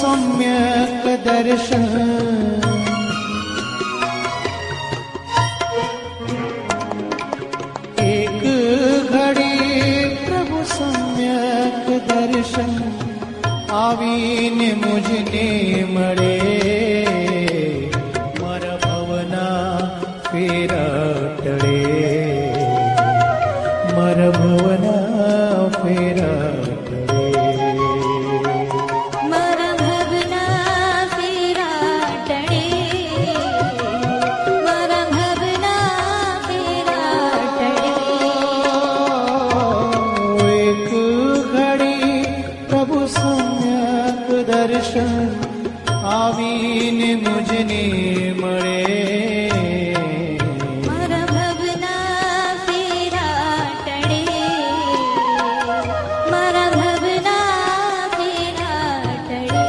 सम्यक दर्शन एक घड़ी प्रभु सम्यक दर्शन आवीने मुझने मळे मारा भवना फेरा टळे मारा भवना फेरा दर्शन आवीने मुझने मळे मारा भवना फेरा टळे मारा भवना फेरा टळे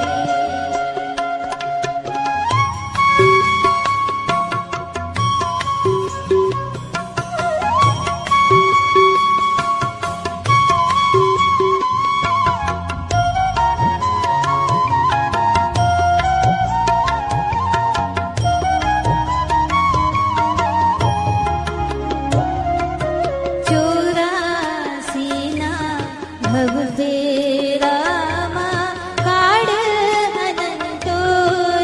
भवभेरामा काळ अनंतो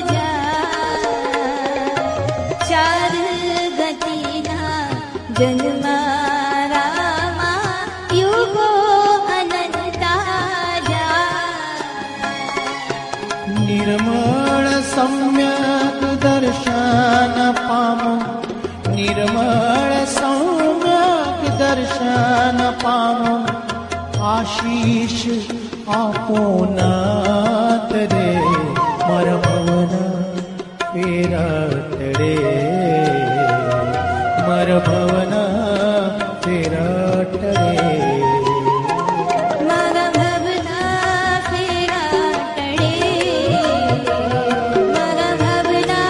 जा चार गतीना जन्मारामा युगो अनंता जा निर्मळ सम्यक दर्शन पामो निर्मळ सम्यक दर्शन पामो आशीष आपोनात रे मारा भवना फेरा टळे मारा भवना फेरा टळे मारा भवना फेरा टळे मारा भवना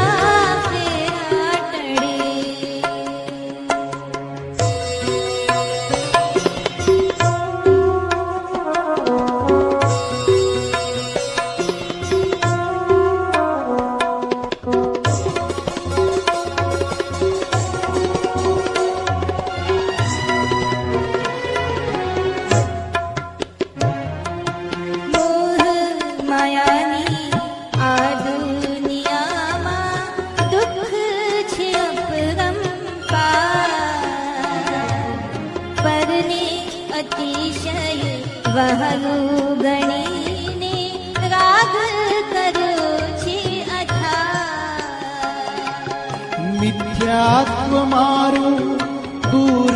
फेरा टळे मायानी आ दुनियामा दुख छे अपरंपार परने अतिशय वहनु गणीने राग करो छे अथार मिथ्यात्व मारू दूर